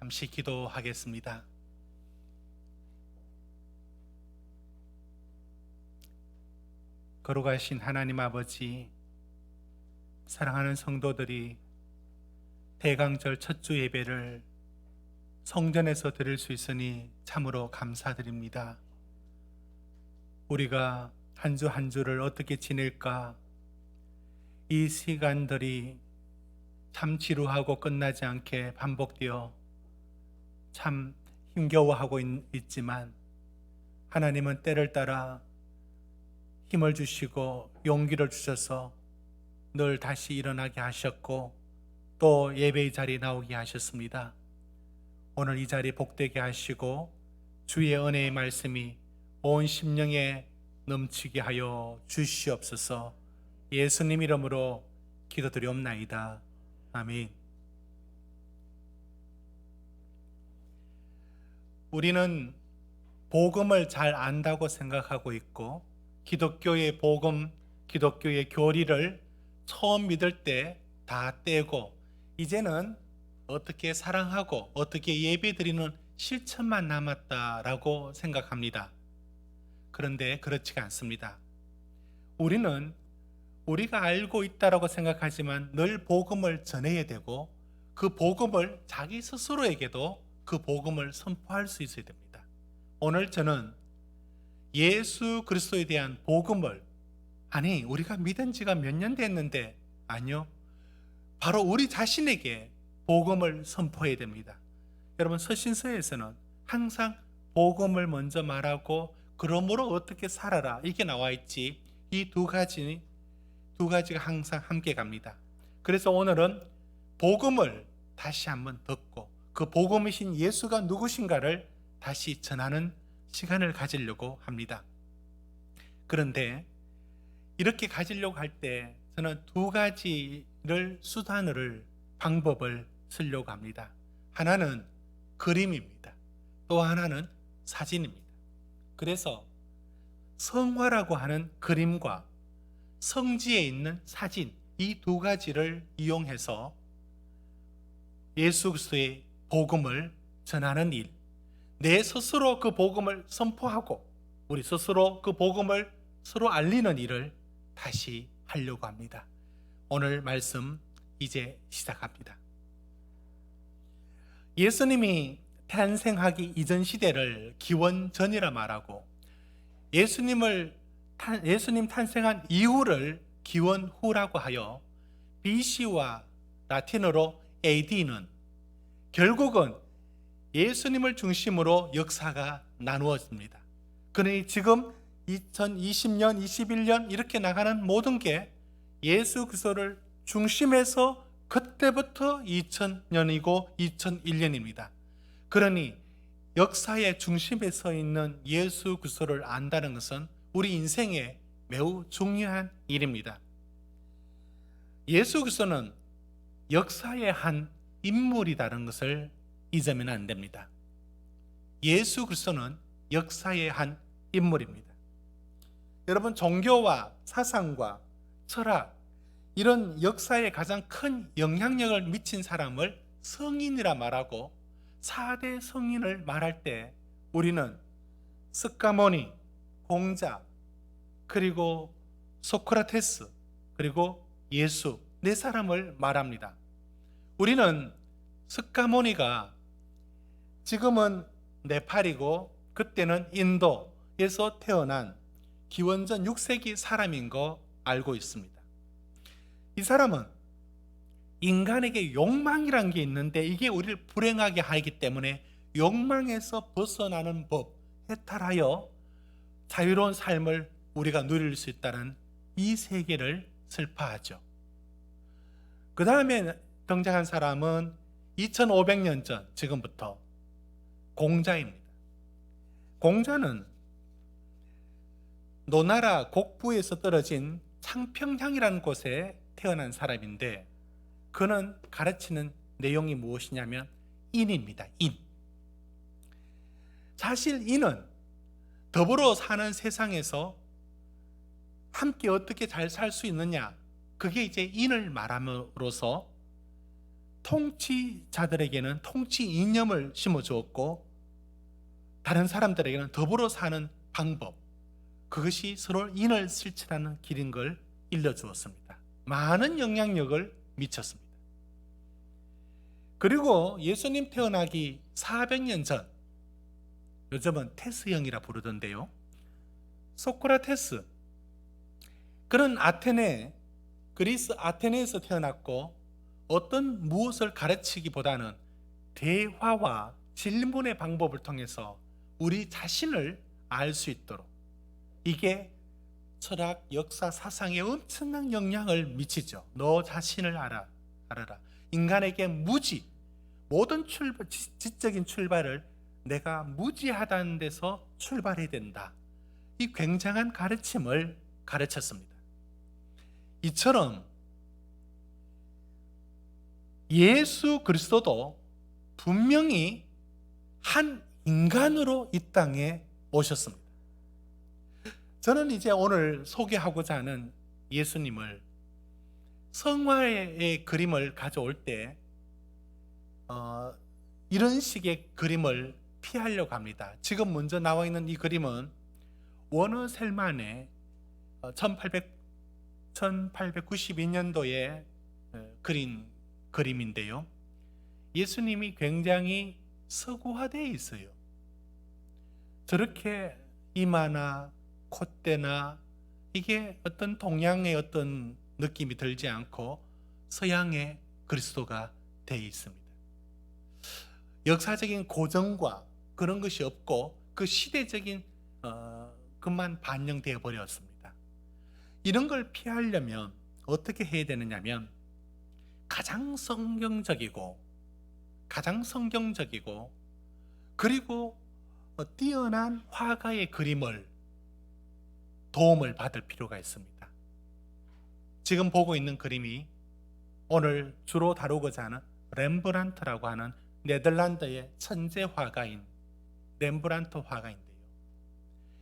잠시 기도하겠습니다. 거룩하신 하나님 아버지, 사랑하는 성도들이 대강절 첫 주 예배를 성전에서 드릴 수 있으니 참으로 감사드립니다. 우리가 한 주 한 주를 어떻게 지낼까? 이 시간들이 참 지루하고 끝나지 않게 반복되어 참 힘겨워하고 있지만 하나님은 때를 따라 힘을 주시고 용기를 주셔서 늘 다시 일어나게 하셨고 또 예배의 자리에 나오게 하셨습니다. 오늘 이 자리 복되게 하시고 주의 은혜의 말씀이 온 심령에 넘치게 하여 주시옵소서. 예수님 이름으로 기도드리옵나이다. 아멘. 우리는 복음을 잘 안다고 생각하고 있고 기독교의 복음, 기독교의 교리를 처음 믿을 때 다 떼고 이제는 어떻게 사랑하고 어떻게 예배드리는 실천만 남았다라고 생각합니다. 그런데 그렇지가 않습니다. 우리는 우리가 알고 있다라고 생각하지만 늘 복음을 전해야 되고 그 복음을 자기 스스로에게도 그 복음을 선포할 수 있어야 됩니다. 오늘 저는 예수 그리스도에 대한 복음을 우리가 믿은 지가 몇 년 됐는데 아니요. 바로 우리 자신에게 복음을 선포해야 됩니다. 여러분 서신서에서는 항상 복음을 먼저 말하고 그러므로 어떻게 살아라 이게 나와 있지 이 두 가지가 항상 함께 갑니다. 그래서 오늘은 복음을 다시 한번 듣고 그 복음이신 예수가 누구신가를 다시 전하는 시간을 가지려고 합니다. 그런데 이렇게 가지려고 할 때 저는 두 가지를 방법을 쓰려고 합니다. 하나는 그림입니다. 또 하나는 사진입니다. 그래서 성화라고 하는 그림과 성지에 있는 사진 이 두 가지를 이용해서 예수 그리스도의 복음을 전하는 일, 내 스스로 그 복음을 선포하고 우리 스스로 그 복음을 서로 알리는 일을 다시 하려고 합니다. 오늘 말씀 이제 시작합니다. 예수님이 탄생하기 이전 시대를 기원전이라 말하고 예수님 탄생한 이후를 기원후라고 하여 BC와 라틴어로 AD는 결국은 예수님을 중심으로 역사가 나누어집니다. 그러니 지금 2020년, 21년 이렇게 나가는 모든 게 예수 그리스도를 중심에서 그때부터 2000년이고 2001년입니다. 그러니 역사의 중심에 서 있는 예수 그리스도를 안다는 것은 우리 인생에 매우 중요한 일입니다. 예수 그리스도는 역사의 한 인물이라는 것을 잊으면 안 됩니다. 예수 그리스도는 역사의 한 인물입니다. 여러분 종교와 사상과 철학 이런 역사에 가장 큰 영향력을 미친 사람을 성인이라 말하고 4대 성인을 말할 때 우리는 스가모니, 공자, 그리고 소크라테스, 그리고 예수 네 사람을 말합니다. 우리는 스가모니가 지금은 네팔이고 그때는 인도에서 태어난 기원전 6세기 사람인 거 알고 있습니다. 이 사람은 인간에게 욕망이란 게 있는데 이게 우리를 불행하게 하기 때문에 욕망에서 벗어나는 법, 해탈하여 자유로운 삶을 우리가 누릴 수 있다는 이 세계를 설파하죠. 그 다음에 등장한 사람은 2500년 전 지금부터 공자입니다. 공자는 노나라 곡부에서 떨어진 창평향이라는 곳에 태어난 사람인데 그는 가르치는 내용이 무엇이냐면 인입니다. 인. 사실 인은 더불어 사는 세상에서 함께 어떻게 잘 살 수 있느냐 그게 이제 인을 말함으로써 통치자들에게는 통치 이념을 심어주었고 다른 사람들에게는 더불어 사는 방법, 그것이 서로 인을 실천하는 길인 걸 일러주었습니다. 많은 영향력을 미쳤습니다. 그리고 예수님 태어나기 400년 전, 요즘은 테스형이라 부르던데요, 소크라테스, 그런 그리스 아테네에서 태어났고 어떤 무엇을 가르치기보다는 대화와 질문의 방법을 통해서 우리 자신을 알 수 있도록, 이게 철학, 역사, 사상에 엄청난 영향을 미치죠. 너 자신을 알아라. 인간에게 모든 지적인 출발을 내가 무지하다는 데서 출발해야 된다. 이 굉장한 가르침을 가르쳤습니다. 이처럼 예수 그리스도도 분명히 한 인간으로 이 땅에 오셨습니다. 저는 이제 오늘 소개하고자 하는 예수님을 성화의 그림을 가져올 때 이런 식의 그림을 피하려고 합니다. 지금 먼저 나와 있는 이 그림은 워너 셀만의 1892년도에 그린 그림인데요, 예수님이 굉장히 서구화되어 있어요. 저렇게 이마나 콧대나 이게 어떤 동양의 어떤 느낌이 들지 않고 서양의 그리스도가 되어 있습니다. 역사적인 고정과 그런 것이 없고 그 시대적인 것만 반영되어 버렸습니다. 이런 걸 피하려면 어떻게 해야 되느냐면 가장 성경적이고 그리고 뛰어난 화가의 그림을 도움을 받을 필요가 있습니다. 지금 보고 있는 그림이 오늘 주로 다루고자 하는 렘브란트라고 하는 네덜란드의 천재 화가인 렘브란트 화가인데요,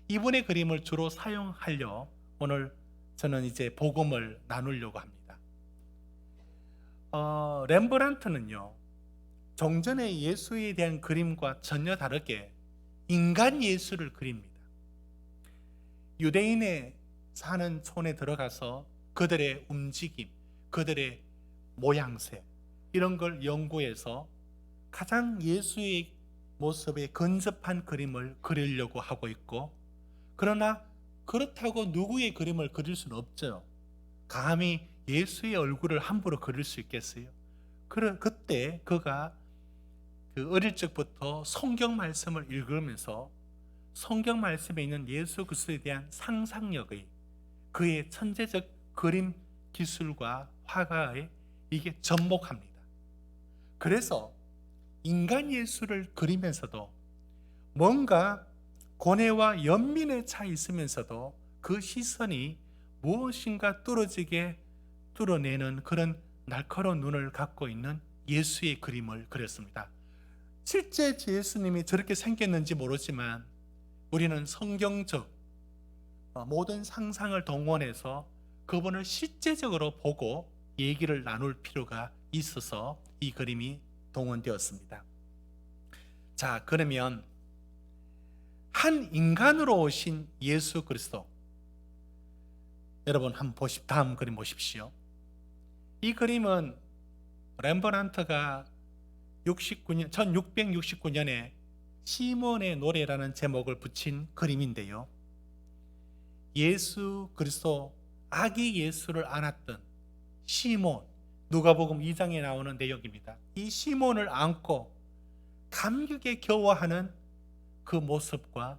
이분의 그림을 주로 사용하려 오늘 저는 이제 복음을 나누려고 합니다. 렘브란트는요, 종전의 예수에 대한 그림과 전혀 다르게 인간 예수를 그립니다. 유대인의 사는 촌에 들어가서 그들의 움직임, 그들의 모양새 이런 걸 연구해서 가장 예수의 모습에 근접한 그림을 그리려고 하고 있고, 그러나 그렇다고 누구의 그림을 그릴 수는 없죠. 감히 예수의 얼굴을 함부로 그릴 수 있겠어요? 그때 그가 어릴 적부터 성경 말씀을 읽으면서 성경 말씀에 있는 예수 그리스도에 대한 상상력의, 그의 천재적 그림 기술과 화가의 이게 접목합니다. 그래서 인간 예수를 그리면서도 뭔가 고뇌와 연민에 차 있으면서도 그 시선이 무엇인가 뚫어지게 뚫어내는 그런 날카로운 눈을 갖고 있는 예수의 그림을 그렸습니다. 실제 예수님이 저렇게 생겼는지 모르지만 우리는 성경적 모든 상상을 동원해서 그분을 실제적으로 보고 얘기를 나눌 필요가 있어서 이 그림이 동원되었습니다. 자, 그러면 한 인간으로 오신 예수 그리스도, 여러분 한번 다음 그림 보십시오. 이 그림은 렘브란트가 1669년에 시몬의 노래라는 제목을 붙인 그림인데요, 예수 그리스도 아기 예수를 안았던 시몬, 누가복음 2장에 나오는 내용입니다. 이 시몬을 안고 감격에 겨워하는 그 모습과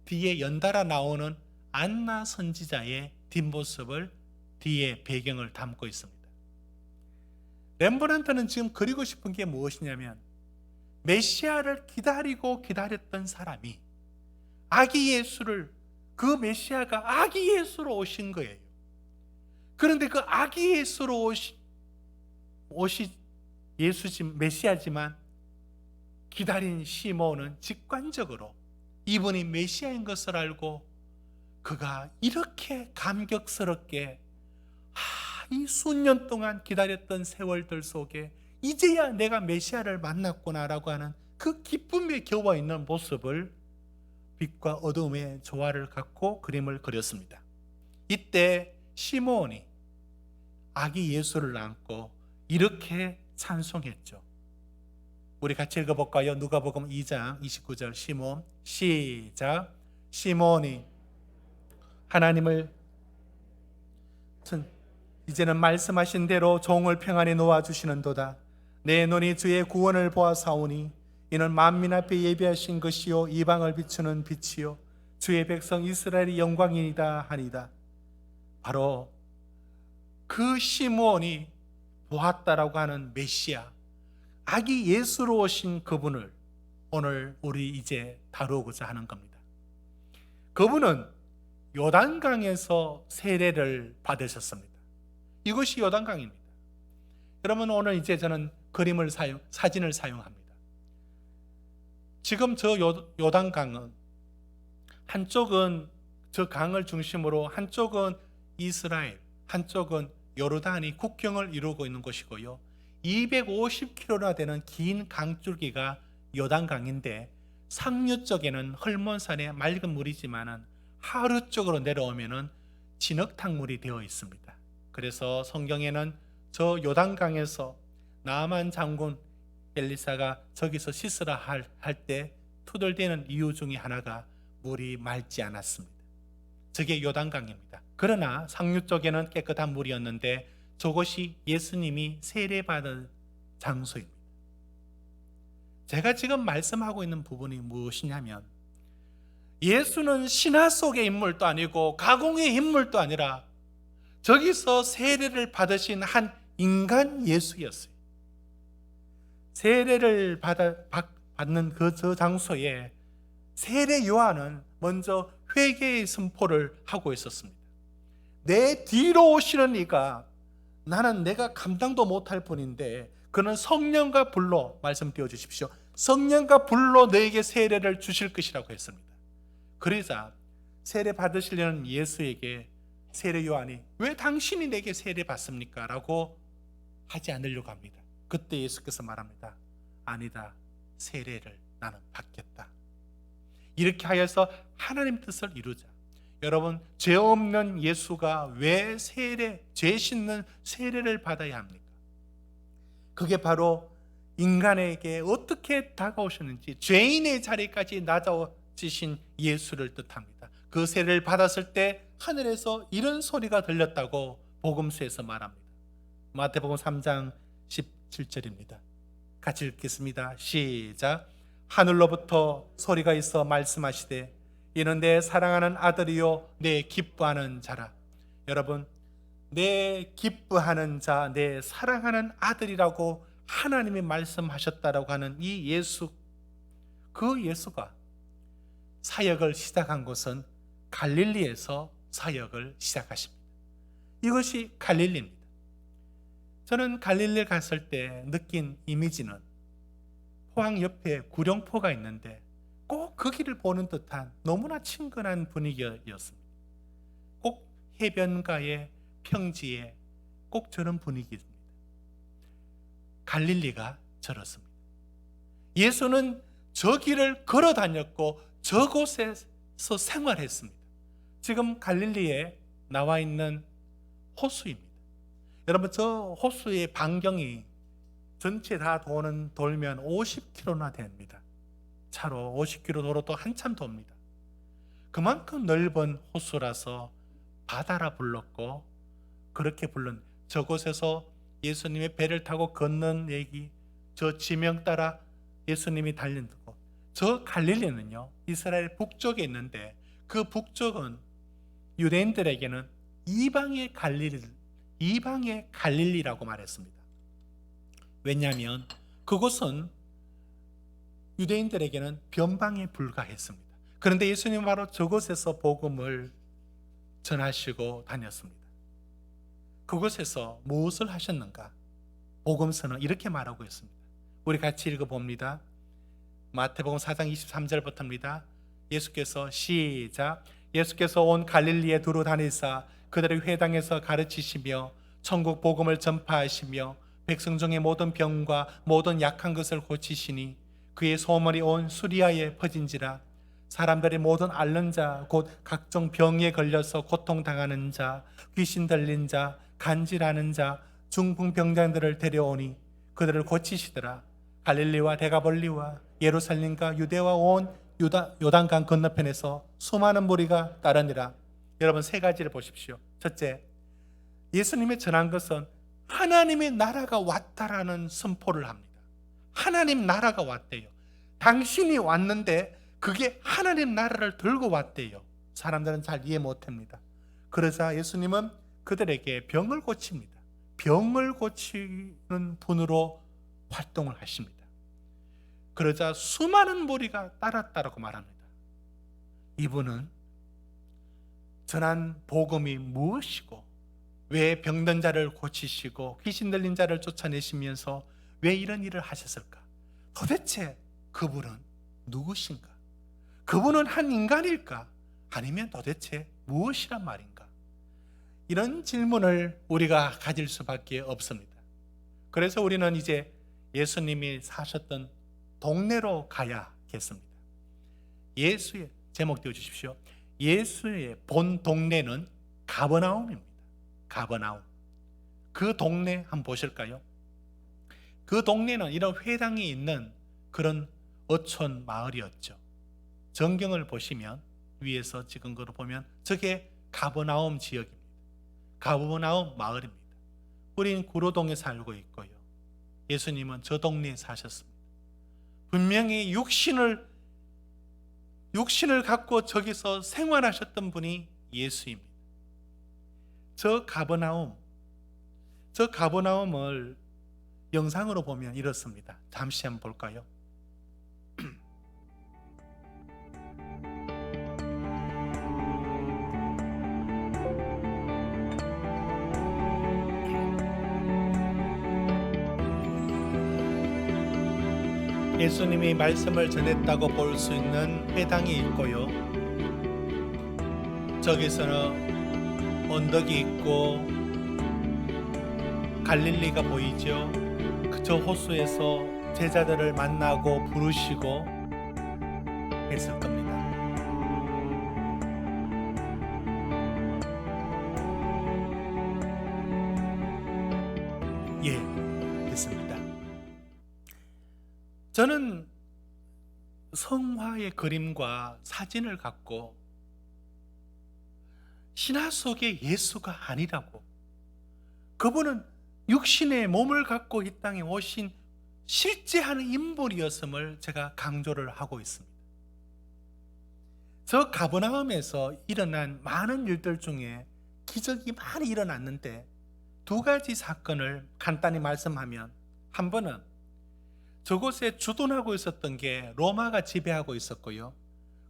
뒤에 연달아 나오는 안나 선지자의 뒷모습을 뒤에 배경을 담고 있습니다. 렘브란트는 지금 그리고 싶은 게 무엇이냐면 메시아를 기다렸던 사람이 아기 예수를, 그 메시아가 아기 예수로 오신 거예요. 그런데 그 아기 예수로 오신 메시아지만 기다린 시몬은 직관적으로 이분이 메시아인 것을 알고 그가 이렇게 감격스럽게 이 수년 동안 기다렸던 세월들 속에 이제야 내가 메시아를 만났구나라고 하는 그 기쁨에 겨워 있는 모습을 빛과 어둠의 조화를 갖고 그림을 그렸습니다. 이때 시므온이 아기 예수를 안고 이렇게 찬송했죠. 우리 같이 읽어볼까요? 누가복음 2장 29절 시므온 시작. 시므온이 하나님을 이제는 말씀하신 대로 종을 평안히 놓아주시는도다. 내 눈이 주의 구원을 보아사오니 이는 만민 앞에 예비하신 것이요 이방을 비추는 빛이요 주의 백성 이스라엘의 영광이다 하니다. 바로 그 시므온이 보았다라고 하는 메시아, 아기 예수로 오신 그분을 오늘 우리 이제 다루고자 하는 겁니다. 그분은 요단강에서 세례를 받으셨습니다. 이것이 요단강입니다. 여러분, 오늘 이제 저는 사진을 사용합니다. 지금 저 요단강은 한쪽은 저 강을 중심으로 한쪽은 이스라엘, 한쪽은 요르단이 국경을 이루고 있는 곳이고요. 250km나 되는 긴 강줄기가 요단강인데 상류 쪽에는 헐몬산의 맑은 물이지만은 하류 쪽으로 내려오면은 진흙탕물이 되어 있습니다. 그래서 성경에는 저 요단강에서 나만 장군 엘리사가 저기서 씻으라 할 때 투덜대는 이유 중에 하나가 물이 맑지 않았습니다. 저게 요단강입니다. 그러나 상류 쪽에는 깨끗한 물이었는데 저곳이 예수님이 세례받은 장소입니다. 제가 지금 말씀하고 있는 부분이 무엇이냐면 예수는 신화 속의 인물도 아니고 가공의 인물도 아니라 저기서 세례를 받으신 한 인간 예수였어요. 세례를 받는 저 장소에 세례 요한은 먼저 회개의 선포를 하고 있었습니다. 내 뒤로 오시는 이가 나는 내가 감당도 못할 뿐인데 그는 성령과 불로, 말씀 띄워 주십시오, 성령과 불로 너에게 세례를 주실 것이라고 했습니다. 그러자 세례 받으시려는 예수에게 세례 요한이 왜 당신이 내게 세례 받습니까? 라고 하지 않으려고 합니다. 그때 예수께서 말합니다. 아니다, 세례를 나는 받겠다. 이렇게 하여서 하나님 뜻을 이루자. 여러분, 죄 없는 예수가 왜 죄 씻는 세례를 받아야 합니까? 그게 바로 인간에게 어떻게 다가오셨는지, 죄인의 자리까지 낮아지신 예수를 뜻합니다. 그 세례를 받았을 때 하늘에서 이런 소리가 들렸다고 복음서에서 말합니다. 마태복음 3장 17절입니다. 같이 읽겠습니다. 시작. 하늘로부터 소리가 있어 말씀하시되 이는 내 사랑하는 아들이요 내 기뻐하는 자라. 여러분, 내 기뻐하는 자, 내 사랑하는 아들이라고 하나님이 말씀하셨다라고 하는 이 예수, 그 예수가 사역을 시작한 곳은 갈릴리에서 사역을 시작하십니다. 이것이 갈릴리입니다. 저는 갈릴리 갔을 때 느낀 이미지는 포항 옆에 구룡포가 있는데 꼭 그 길을 보는 듯한 너무나 친근한 분위기였습니다. 꼭 해변가의 평지에 꼭 저런 분위기입니다. 갈릴리가 저렇습니다. 예수는 저 길을 걸어 다녔고 저곳에서 생활했습니다. 지금 갈릴리에 나와 있는 호수입니다. 여러분, 저 호수의 반경이 전체 다 돌면 50km나 됩니다. 차로 50km 도로도 한참 돕니다. 그만큼 넓은 호수라서 바다라 불렀고, 그렇게 부른 저곳에서 예수님의 배를 타고 걷는 얘기, 저 지명 따라 예수님이 달린 곳, 저 갈릴리는요 이스라엘 북쪽에 있는데 그 북쪽은 유대인들에게는 이방의 갈릴리라고 말했습니다. 왜냐하면 그곳은 유대인들에게는 변방에 불과했습니다. 그런데 예수님은 바로 저곳에서 복음을 전하시고 다녔습니다. 그곳에서 무엇을 하셨는가? 복음서는 이렇게 말하고 있습니다. 우리 같이 읽어봅니다. 마태복음 4장 23절부터입니다. 예수께서 시작. 예수께서 온 갈릴리에 두루 다니사 그들의 회당에서 가르치시며 천국 복음을 전파하시며 백성 중의 모든 병과 모든 약한 것을 고치시니 그의 소문이 온 수리아에 퍼진지라. 사람들의 모든 앓는 자 곧 각종 병에 걸려서 고통당하는 자, 귀신 들린 자, 간질하는 자, 중풍병자들을 데려오니 그들을 고치시더라. 갈릴리와 데가볼리와 예루살렘과 유대와 온 요단강 건너편에서 수많은 무리가 따르니라. 여러분, 세 가지를 보십시오. 첫째, 예수님이 전한 것은 하나님의 나라가 왔다라는 선포를 합니다. 하나님 나라가 왔대요. 당신이 왔는데 그게 하나님 나라를 들고 왔대요. 사람들은 잘 이해 못합니다. 그러자 예수님은 그들에게 병을 고칩니다. 병을 고치는 분으로 활동을 하십니다. 그러자 수많은 무리가 따랐다고 말합니다. 이분은 전한 복음이 무엇이고, 왜 병든 자를 고치시고 귀신 들린 자를 쫓아내시면서 왜 이런 일을 하셨을까? 도대체 그분은 누구신가? 그분은 한 인간일까? 아니면 도대체 무엇이란 말인가? 이런 질문을 우리가 가질 수밖에 없습니다. 그래서 우리는 이제 예수님이 사셨던 동네로 가야겠습니다. 예수의, 제목 띄워주십시오. 예수의 본 동네는 가버나움입니다. 가버나움. 그 동네 한번 보실까요? 그 동네는 이런 회당이 있는 그런 어촌 마을이었죠. 전경을 보시면 위에서 찍은 거로 보면 저게 가버나움 지역입니다. 가버나움 마을입니다. 우리는 구로동에 살고 있고요. 예수님은 저 동네에 사셨습니다. 분명히 육신을 갖고 저기서 생활하셨던 분이 예수입니다. 저 가버나움을 영상으로 보면 이렇습니다. 잠시 한번 볼까요? 예수님이 말씀을 전했다고 볼 수 있는 회당이 있고요. 저기서는 언덕이 있고 갈릴리가 보이죠. 저 호수에서 제자들을 만나고 부르시고 했을 겁니다. 예, 됐습니다. 저는 성화의 그림과 사진을 갖고 신화 속의 예수가 아니라고, 그분은 육신의 몸을 갖고 이 땅에 오신 실제하는 인물이었음을 제가 강조를 하고 있습니다. 저 가버나움에서 일어난 많은 일들 중에 기적이 많이 일어났는데 두 가지 사건을 간단히 말씀하면, 한 번은 저곳에 주둔하고 있었던 게 로마가 지배하고 있었고요.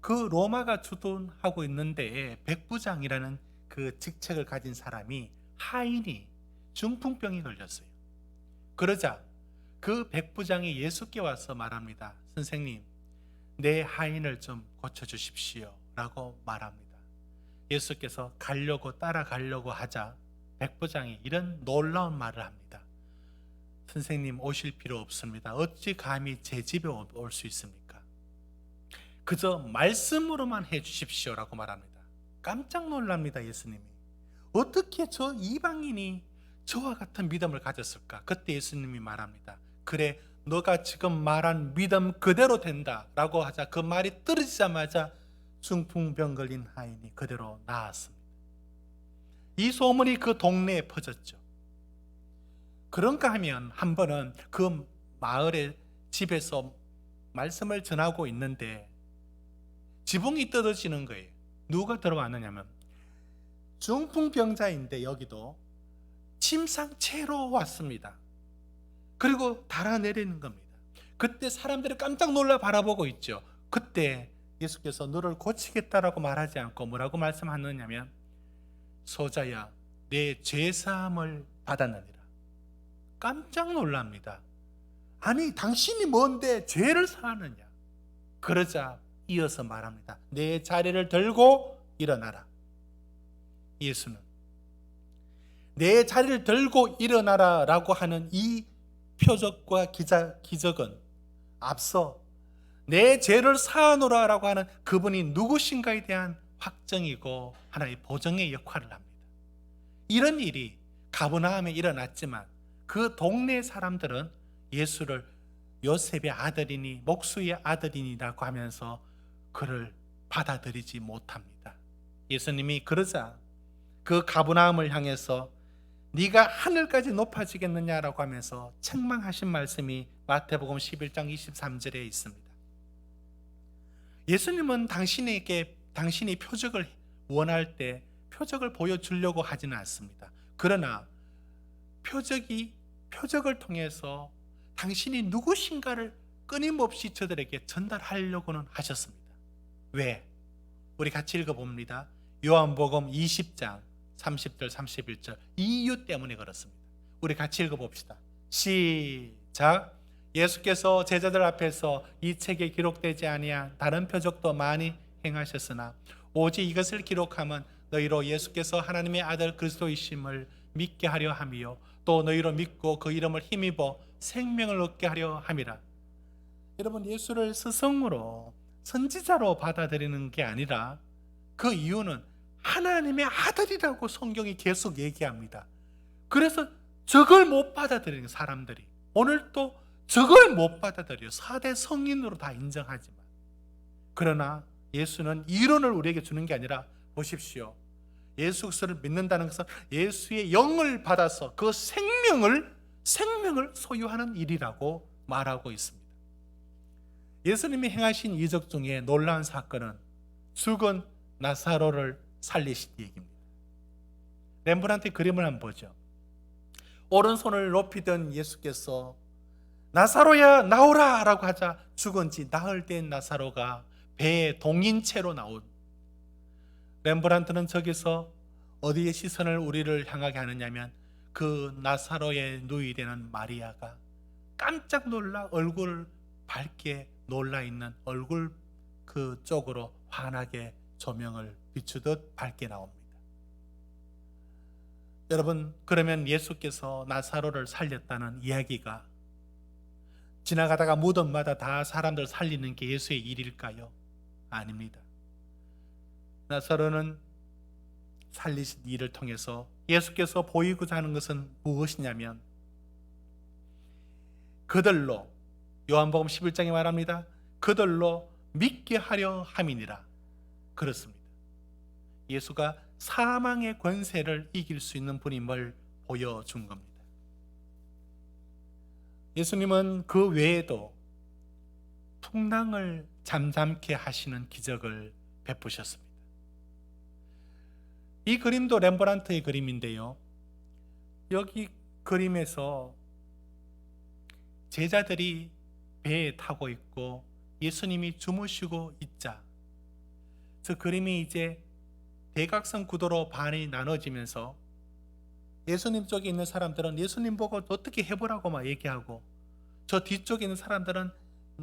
그 로마가 주둔하고 있는 데에 백부장이라는 그 직책을 가진 사람이, 하인이 중풍병이 걸렸어요. 그러자 그 백부장이 예수께 와서 말합니다. 선생님, 내 하인을 좀 고쳐주십시오 라고 말합니다. 예수께서 따라가려고 하자 백부장이 이런 놀라운 말을 합니다. 선생님, 오실 필요 없습니다. 어찌 감히 제 집에 올 수 있습니까? 그저 말씀으로만 해주십시오 라고 말합니다. 깜짝 놀랍니다. 예수님이 어떻게 저 이방인이 저와 같은 믿음을 가졌을까? 그때 예수님이 말합니다. 그래, 너가 지금 말한 믿음 그대로 된다 라고 하자 그 말이 떨어지자마자 중풍병 걸린 하인이 그대로 나았습니다. 이 소문이 그 동네에 퍼졌죠. 그런가 하면 한 번은 그 마을의 집에서 말씀을 전하고 있는데 지붕이 떨어지는 거예요. 누가 들어왔느냐면 중풍병자인데 여기도 침상채로 왔습니다. 그리고 달아내리는 겁니다. 그때 사람들이 깜짝 놀라 바라보고 있죠. 그때 예수께서 너를 고치겠다라고 말하지 않고 뭐라고 말씀하느냐면, 소자야, 내 죄사함을 받았느니라. 깜짝 놀랍니다. 아니, 당신이 뭔데 죄를 사하느냐? 그러자 이어서 말합니다. 내 자리를 들고 일어나라. 예수는 내 자리를 들고 일어나라 라고 하는 이 표적과 기적은 앞서 내 죄를 사하노라라고 하는 그분이 누구신가에 대한 확정이고 하나의 보정의 역할을 합니다. 이런 일이 가버나움에 일어났지만 그 동네 사람들은 예수를 요셉의 아들이니 목수의 아들이니라고 하면서 그를 받아들이지 못합니다. 예수님이 그러자 그 가버나움을 향해서 네가 하늘까지 높아지겠느냐라고 하면서 책망하신 말씀이 마태복음 11장 23절에 있습니다. 예수님은 당신이 표적을 원할 때 표적을 보여주려고 하지는 않습니다. 그러나 표적을 통해서 당신이 누구신가를 끊임없이 저들에게 전달하려고는 하셨습니다. 왜? 우리 같이 읽어봅니다. 요한복음 20장 30절 31절. 이유 때문에 그렇습니다. 우리 같이 읽어봅시다. 시작. 예수께서 제자들 앞에서 이 책에 기록되지 아니한 다른 표적도 많이 행하셨으나 오직 이것을 기록함은 너희로 예수께서 하나님의 아들 그리스도이심을 믿게 하려 함이요 또 너희로 믿고 그 이름을 힘입어 생명을 얻게 하려 함이라. 여러분, 예수를 스승으로 선지자로 받아들이는 게 아니라 그 이유는 하나님의 아들이라고 성경이 계속 얘기합니다. 그래서 저걸 못 받아들이는 사람들이 오늘 또 저걸 못 받아들여요. 4대 성인으로 다 인정하지만, 그러나 예수는 이론을 우리에게 주는 게 아니라 보십시오. 예수 그리스도를 믿는다는 것은 예수의 영을 받아서 그 생명을 소유하는 일이라고 말하고 있습니다. 예수님이 행하신 이적 중에 놀라운 사건은 죽은 나사로를 살리신 얘기입니다. 렘브란트 그림을 한번 보죠. 오른손을 높이 든 예수께서 나사로야 나오라 라고 하자 죽은 지 나흘 된 나사로가 배에 동인채로 나온. 렘브란트는 저기서 어디에 시선을 우리를 향하게 하느냐면 그 나사로의 누이 되는 마리아가 깜짝 놀라 얼굴 밝게 놀라 있는 얼굴 그 쪽으로 환하게 조명을 비추듯 밝게 나옵니다. 여러분, 그러면 예수께서 나사로를 살렸다는 이야기가 지나가다가 무덤마다 다 사람들 살리는 게 예수의 일일까요? 아닙니다. 나사로는 살리신 일을 통해서 예수께서 보이고자 하는 것은 무엇이냐면 그들로, 요한복음 11장에 말합니다. 그들로 믿게 하려 함이니라. 그렇습니다. 예수가 사망의 권세를 이길 수 있는 분임을 보여준 겁니다. 예수님은 그 외에도 풍랑을 잠잠케 하시는 기적을 베푸셨습니다. 이 그림도 렘브란트의 그림인데요, 여기 그림에서 제자들이 배에 타고 있고 예수님이 주무시고 있자 저 그림이 이제 대각선 구도로 반이 나눠지면서 예수님 쪽에 있는 사람들은 예수님 보고 어떻게 해보라고 막 얘기하고, 저 뒤쪽에 있는 사람들은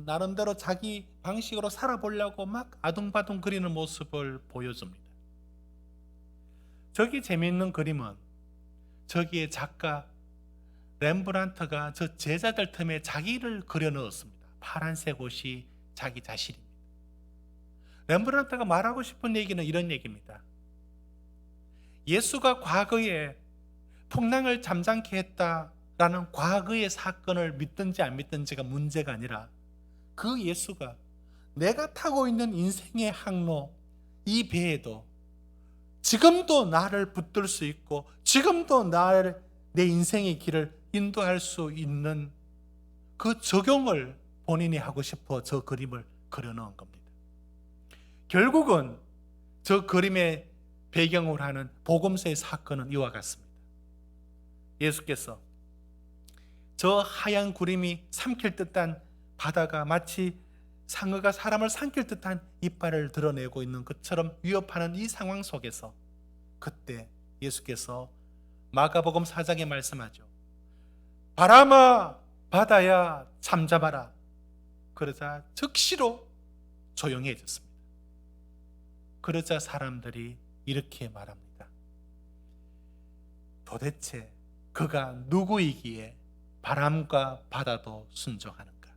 나름대로 자기 방식으로 살아보려고 막 아둥바둥 그리는 모습을 보여줍니다. 저기 재미있는 그림은 저기에 작가 렘브란트가 저 제자들 틈에 자기를 그려 넣었습니다. 파란색 옷이 자기 자신입니다. 렘브란트가 말하고 싶은 얘기는 이런 얘기입니다. 예수가 과거에 풍랑을 잠잠케 했다라는 과거의 사건을 믿든지 안 믿든지가 문제가 아니라 그 예수가 내가 타고 있는 인생의 항로, 이 배에도 지금도 나를 붙들 수 있고 지금도 내 인생의 길을 인도할 수 있는 그 적용을 본인이 하고 싶어 저 그림을 그려놓은 겁니다. 결국은 저 그림의 배경으로 하는 복음서의 사건은 이와 같습니다. 예수께서 저 하얀 구름이 삼킬 듯한 바다가 마치 상어가 사람을 삼킬 듯한 이빨을 드러내고 있는 것처럼 위협하는 이 상황 속에서 그때 예수께서 마가복음 4장에 말씀하죠. 바람아 바다야 잠잠하라. 그러자 즉시로 조용해졌습니다. 그러자 사람들이 이렇게 말합니다. 도대체 그가 누구이기에 바람과 바다도 순종하는가?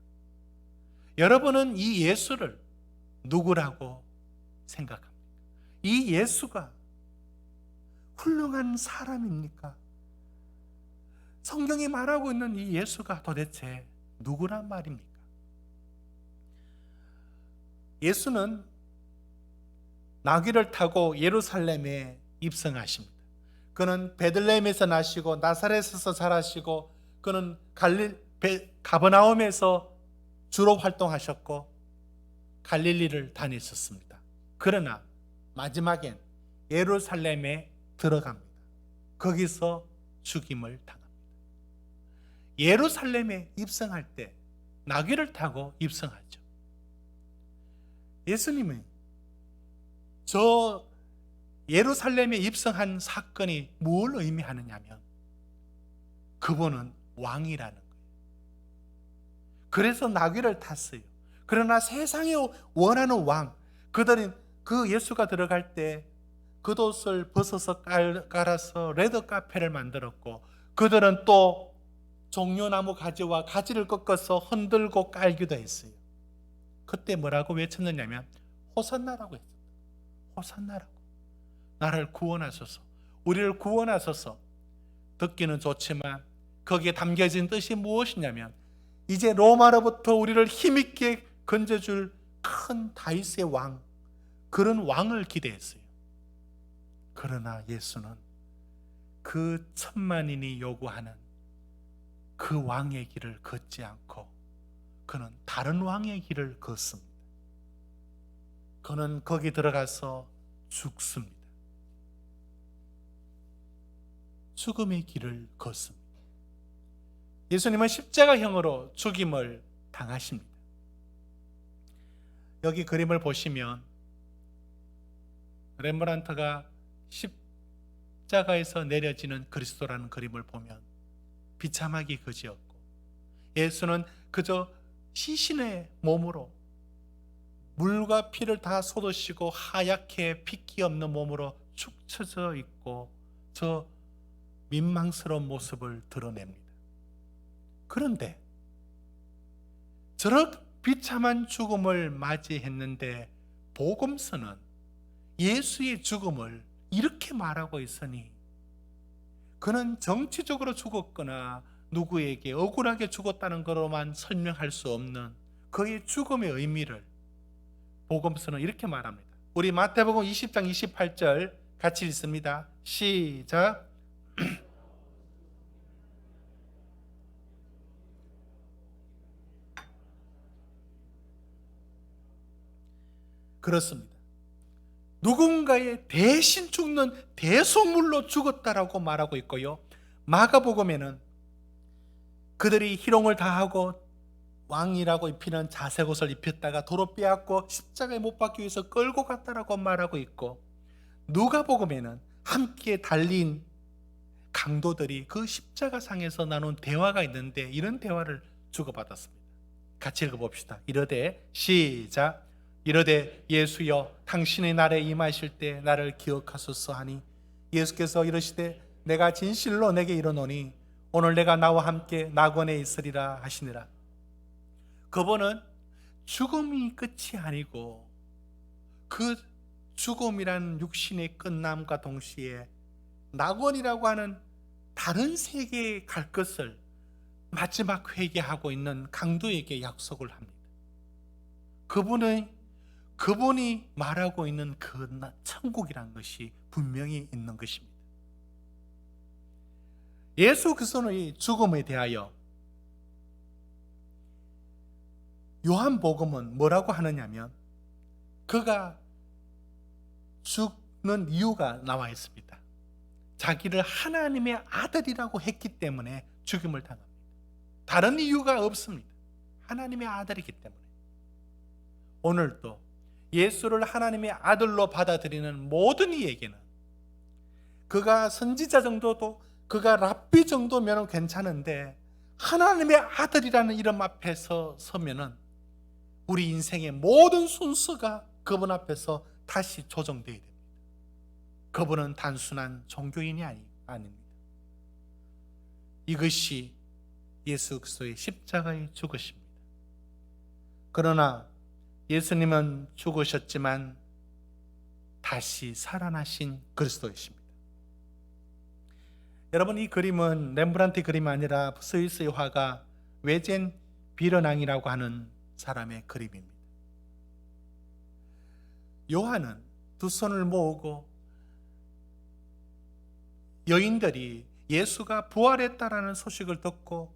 여러분은 이 예수를 누구라고 생각합니까? 이 예수가 훌륭한 사람입니까? 성경이 말하고 있는 이 예수가 도대체 누구란 말입니까? 예수는 나귀를 타고 예루살렘에 입성하십니다. 그는 베들레헴에서 나시고 나사렛에서 자라시고 그는 가버나움에서 주로 활동하셨고 갈릴리를 다녔었습니다. 그러나 마지막엔 예루살렘에 들어갑니다. 거기서 죽임을 당합니다. 예루살렘에 입성할 때 나귀를 타고 입성하죠. 예수님이 저 예루살렘에 입성한 사건이 뭘 의미하느냐면 그분은 왕이라는 거예요. 그래서 나귀를 탔어요. 그러나 세상에 원하는 왕, 그들은 그 예수가 들어갈 때 겉옷을 벗어서 깔아서 레더 카페를 만들었고, 그들은 또 종려나무 가지와 가지를 꺾어서 흔들고 깔기도 했어요. 그때 뭐라고 외쳤느냐면 호산나라고 했어요. 호산나라고. 나를 구원하소서, 우리를 구원하소서. 듣기는 좋지만 거기에 담겨진 뜻이 무엇이냐면 이제 로마로부터 우리를 힘있게 건져줄 큰 다윗의 왕, 그런 왕을 기대했어요. 그러나 예수는 그 천만인이 요구하는 그 왕의 길을 걷지 않고 그는 다른 왕의 길을 걷습니다. 그는 거기 들어가서 죽습니다. 죽음의 길을 걷습니다. 예수님은 십자가형으로 죽임을 당하십니다. 여기 그림을 보시면 렘브란트가 십자가에서 내려지는 그리스도라는 그림을 보면 비참하기 그지없고, 예수는 그저 시신의 몸으로 물과 피를 다 쏟으시고 하얗게 핏기 없는 몸으로 축 처져 있고 저 민망스러운 모습을 드러냅니다. 그런데 저런 비참한 죽음을 맞이했는데 복음서는 예수의 죽음을 이렇게 말하고 있으니 그는 정치적으로 죽었거나 누구에게 억울하게 죽었다는 것으로만 설명할 수 없는 그의 죽음의 의미를 복음서는 이렇게 말합니다. 우리 마태복음 20장 28절 같이 읽습니다. 시작. 그렇습니다. 누군가의 대신 죽는 대속물로 죽었다라고 말하고 있고요. 마가복음에는 그들이 희롱을 다하고 왕이라고 입히는 자색 옷을 입혔다가 도로 빼앗고 십자가에 못 박기 위해서 끌고 갔다라고 말하고 있고, 누가복음에는 함께 달린 강도들이 그 십자가상에서 나눈 대화가 있는데 이런 대화를 주고받았습니다. 같이 읽어봅시다. 이르되 시작. 이르되 예수여 당신의 날에 임하실 때 나를 기억하소서 하니 예수께서 이르시되 내가 진실로 내게 이르노니 오늘 내가 나와 함께 낙원에 있으리라 하시니라. 그분은 죽음이 끝이 아니고 그 죽음이란 육신의 끝남과 동시에 낙원이라고 하는 다른 세계에 갈 것을 마지막 회개하고 있는 강도에게 약속을 합니다. 그분이 말하고 있는 그 천국이라는 것이 분명히 있는 것입니다. 예수 그리스도의 죽음에 대하여 요한복음은 뭐라고 하느냐면 그가 죽는 이유가 나와 있습니다. 자기를 하나님의 아들이라고 했기 때문에 죽임을 당합니다. 다른 이유가 없습니다. 하나님의 아들이기 때문에. 오늘도 예수를 하나님의 아들로 받아들이는 모든 이에게는 그가 선지자 정도도, 그가 랍비 정도면 괜찮은데 하나님의 아들이라는 이름 앞에서 서면은 우리 인생의 모든 순서가 그분 앞에서 다시 조정되어야 됩니다. 그분은 단순한 종교인이 아닙니다. 이것이 예수 그리스도의 십자가의 죽으십니다. 그러나 예수님은 죽으셨지만 다시 살아나신 그리스도이십니다. 여러분, 이 그림은 렘브란트의 그림이 아니라 스위스의 화가 외젠 비르낭이라고 하는 사람의 그림입니다. 요한은 두 손을 모으고 여인들이 예수가 부활했다라는 소식을 듣고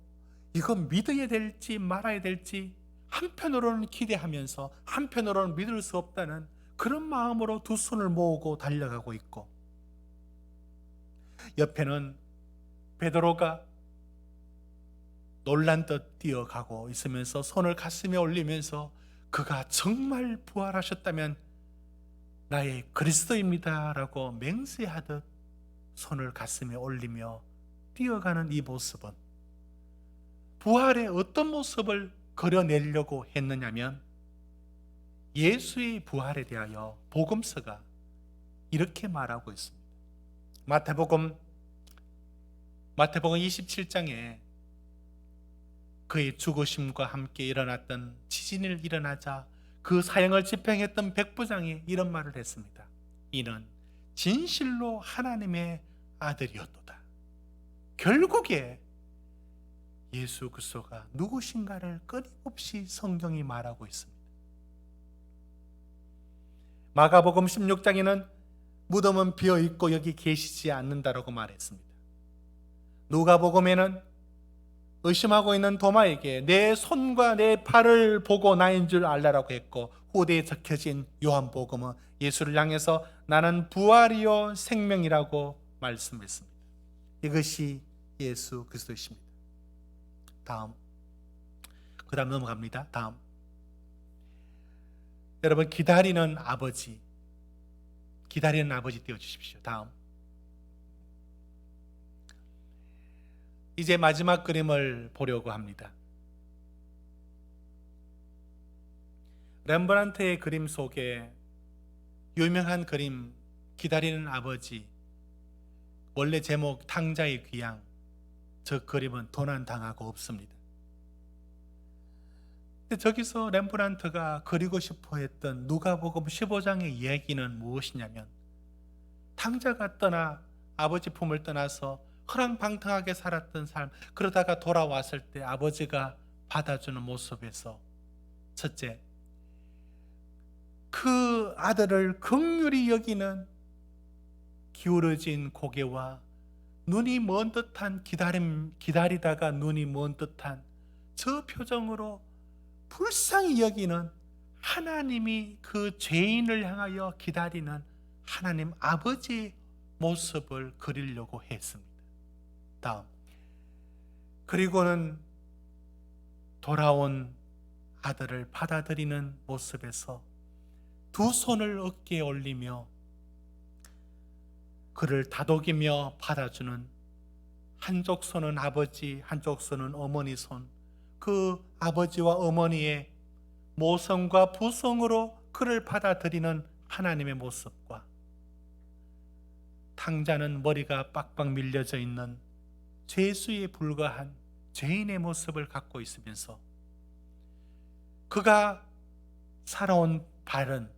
이건 믿어야 될지 말아야 될지 한편으로는 기대하면서 한편으로는 믿을 수 없다는 그런 마음으로 두 손을 모으고 달려가고 있고, 옆에는 베드로가 놀란 듯 뛰어가고 있으면서 손을 가슴에 올리면서 그가 정말 부활하셨다면 나의 그리스도입니다 라고 맹세하듯 손을 가슴에 올리며 뛰어가는 이 모습은 부활의 어떤 모습을 그려내려고 했느냐면, 예수의 부활에 대하여 복음서가 이렇게 말하고 있습니다. 마태복음 27장에 그의 죽으심과 함께 일어났던 지진이 일어나자 그 사형을 집행했던 백부장이 이런 말을 했습니다. 이는 진실로 하나님의 아들이었도다. 결국에 예수 그리스도가 누구신가를 끊임없이 성경이 말하고 있습니다. 마가복음 16장에는 무덤은 비어있고 여기 계시지 않는다라고 말했습니다. 누가복음에는 의심하고 있는 도마에게 내 손과 내 팔을 보고 나인 줄 알라라고 했고, 후대에 적혀진 요한복음은 예수를 향해서 나는 부활이요 생명이라고 말씀했습니다. 이것이 예수 그리스도이십니다. 다음, 그 다음 넘어갑니다. 다음, 여러분, 기다리는 아버지 띄워주십시오. 다음, 이제 마지막 그림을 보려고 합니다. 렘브란트의 그림 속에 유명한 그림 기다리는 아버지, 원래 제목 탕자의 귀양, 저 그림은 도난당하고 없습니다. 근데 저기서 렘브란트가 그리고 싶어 했던 누가복음 15장의 이야기는 무엇이냐면, 탕자가 떠나 아버지 품을 떠나서 허랑방탕하게 살았던 삶, 그러다가 돌아왔을 때 아버지가 받아주는 모습에서, 첫째, 그 아들을 긍휼히 여기는 기울어진 고개와 눈이 먼 듯한 기다리다가 눈이 먼 듯한 저 표정으로 불쌍히 여기는 하나님이 그 죄인을 향하여 기다리는 하나님 아버지의 모습을 그리려고 했습니다. 다음, 그리고는 돌아온 아들을 받아들이는 모습에서 두 손을 어깨에 올리며 그를 다독이며 받아주는, 한쪽 손은 아버지, 한쪽 손은 어머니 손, 그 아버지와 어머니의 모성과 부성으로 그를 받아들이는 하나님의 모습과, 탕자는 머리가 빡빡 밀려져 있는 죄수에 불과한 죄인의 모습을 갖고 있으면서 그가 살아온 발은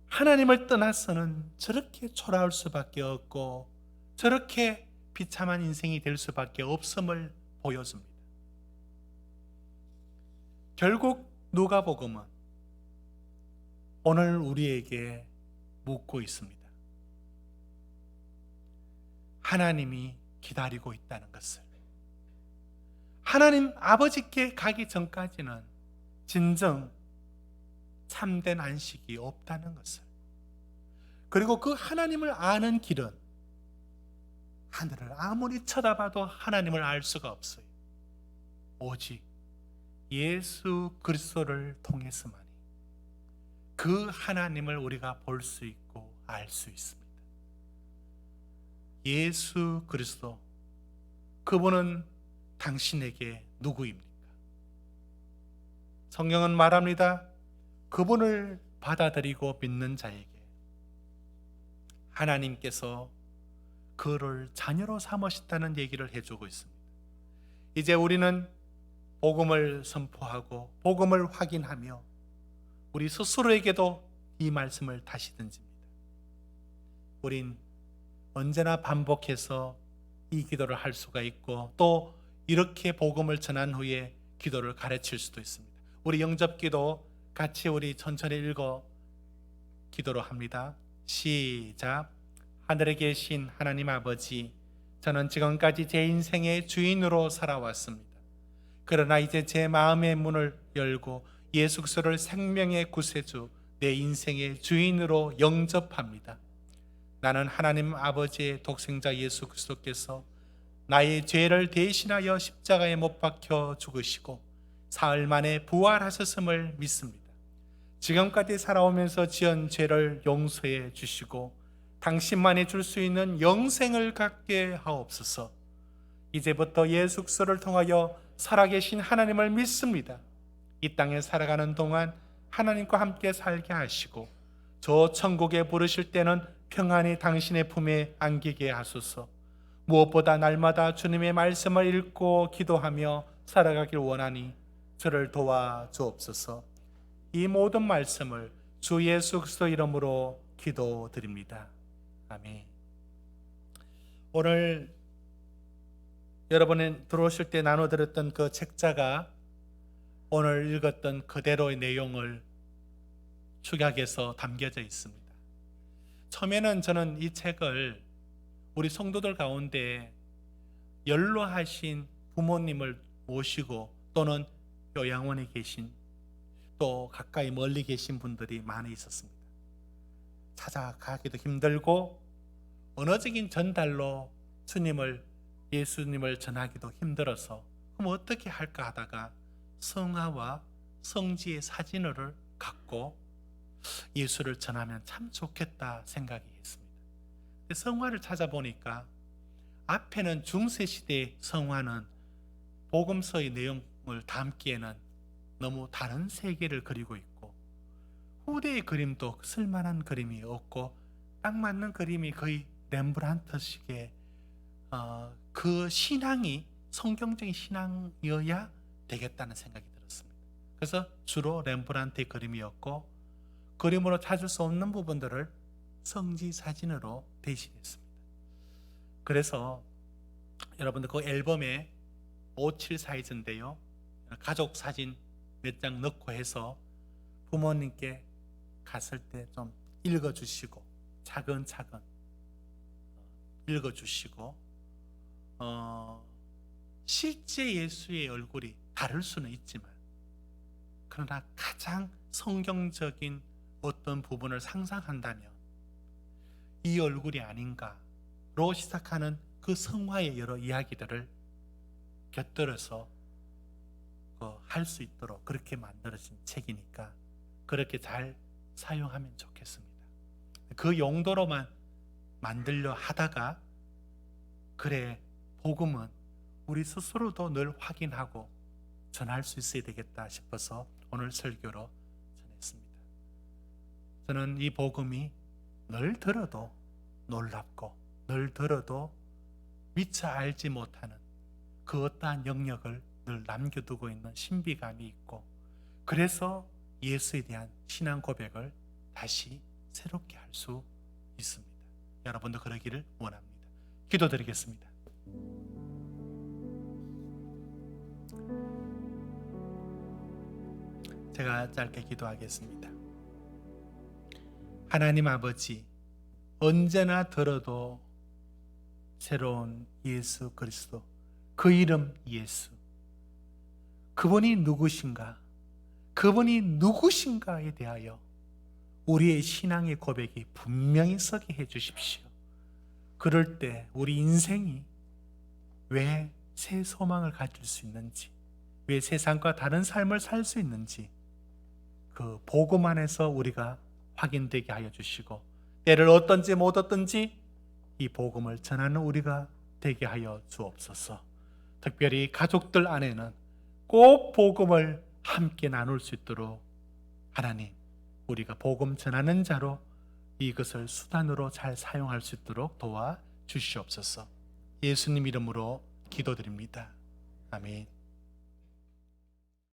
하나님을 떠나서는 저렇게 초라할 수밖에 없고 저렇게 비참한 인생이 될 수밖에 없음을 보여줍니다. 결국 누가복음은 오늘 우리에게 묻고 있습니다. 하나님이 기다리고 있다는 것을, 하나님 아버지께 가기 전까지는 진정 참된 안식이 없다는 것을, 그리고 그 하나님을 아는 길은 하늘을 아무리 쳐다봐도 하나님을 알 수가 없어요. 오직 예수 그리스도를 통해서만이 그 하나님을 우리가 볼 수 있고 알 수 있습니다. 예수 그리스도, 그분은 당신에게 누구입니까? 성경은 말합니다. 그분을 받아들이고 믿는 자에게 하나님께서 그를 자녀로 삼으셨다는 얘기를 해주고 있습니다. 이제 우리는 복음을 선포하고 복음을 확인하며 우리 스스로에게도 이 말씀을 다시 던집니다. 우린 언제나 반복해서 이 기도를 할 수가 있고 또 이렇게 복음을 전한 후에 기도를 가르칠 수도 있습니다. 우리 영접기도 같이 우리 천천히 읽어 기도로 합니다. 시작. 하늘에 계신 하나님 아버지, 저는 지금까지 제 인생의 주인으로 살아왔습니다. 그러나 이제 제 마음의 문을 열고 예수 그리스도를 생명의 구세주, 내 인생의 주인으로 영접합니다. 나는 하나님 아버지의 독생자 예수 그리스도께서 나의 죄를 대신하여 십자가에 못 박혀 죽으시고 사흘 만에 부활하셨음을 믿습니다. 지금까지 살아오면서 지은 죄를 용서해 주시고 당신만이 줄 수 있는 영생을 갖게 하옵소서. 이제부터 예수 그리스도를 통하여 살아계신 하나님을 믿습니다. 이 땅에 살아가는 동안 하나님과 함께 살게 하시고 저 천국에 부르실 때는 평안히 당신의 품에 안기게 하소서. 무엇보다 날마다 주님의 말씀을 읽고 기도하며 살아가길 원하니 저를 도와주옵소서. 이 모든 말씀을 주 예수 그리스도 이름으로 기도드립니다. 아멘. 오늘 여러분이 들어오실 때 나눠드렸던 그 책자가 오늘 읽었던 그대로의 내용을 축약해서 담겨져 있습니다. 처음에는 저는 이 책을 우리 성도들 가운데 연로하신 부모님을 모시고 또는 요양원에 계신 또 가까이 멀리 계신 분들이 많이 있었습니다. 찾아가기도 힘들고 언어적인 전달로 예수님을 전하기도 힘들어서 그럼 어떻게 할까 하다가 성화와 성지의 사진을 갖고 예수를 전하면 참 좋겠다 생각이 했습니다. 성화를 찾아보니까 앞에는 중세시대의 성화는 복음서의 내용을 담기에는 너무 다른 세계를 그리고 있고 후대의 그림도 쓸만한 그림이 없고 딱 맞는 그림이 거의 렘브란트식의 그 신앙이 성경적인 신앙이어야 되겠다는 생각이 들었습니다. 그래서 주로 렘브란트의 그림이었고 그림으로 찾을 수 없는 부분들을 성지 사진으로 대신했습니다. 그래서 여러분들 그 앨범에 57 사이즈인데요. 가족 사진 몇 장 넣고 해서 부모님께 갔을 때 좀 읽어주시고 차근차근 읽어주시고 실제 예수의 얼굴이 다를 수는 있지만 그러나 가장 성경적인 어떤 부분을 상상한다면 이 얼굴이 아닌가로 시작하는 그 성화의 여러 이야기들을 곁들여서 할 수 있도록 그렇게 만들어진 책이니까 그렇게 잘 사용하면 좋겠습니다. 그 용도로만 만들려 하다가 그래 복음은 우리 스스로도 늘 확인하고 전할 수 있어야 되겠다 싶어서 오늘 설교로 전했습니다. 저는 이 복음이 늘 들어도 놀랍고 늘 들어도 미처 알지 못하는 그 어떠한 영역을 늘 남겨두고 있는 신비감이 있고 그래서 예수에 대한 신앙 고백을 다시 새롭게 할 수 있습니다. 여러분도 그러기를 원합니다. 기도드리겠습니다. 제가 짧게 기도하겠습니다. 하나님 아버지, 언제나 들어도 새로운 예수 그리스도, 그 이름 예수, 그분이 누구신가? 그분이 누구신가에 대하여 우리의 신앙의 고백이 분명히 서게 해 주십시오. 그럴 때 우리 인생이 왜 새 소망을 가질 수 있는지, 왜 세상과 다른 삶을 살 수 있는지 그 복음 안에서 우리가 확인되게 하여 주시고 때를 얻든지 못 얻든지 이 복음을 전하는 우리가 되게 하여 주옵소서. 특별히 가족들 안에는 꼭 복음을 함께 나눌 수 있도록 하나님, 우리가 복음 전하는 자로 이것을 수단으로 잘 사용할 수 있도록 도와주시옵소서. 예수님 이름으로 기도드립니다. 아멘.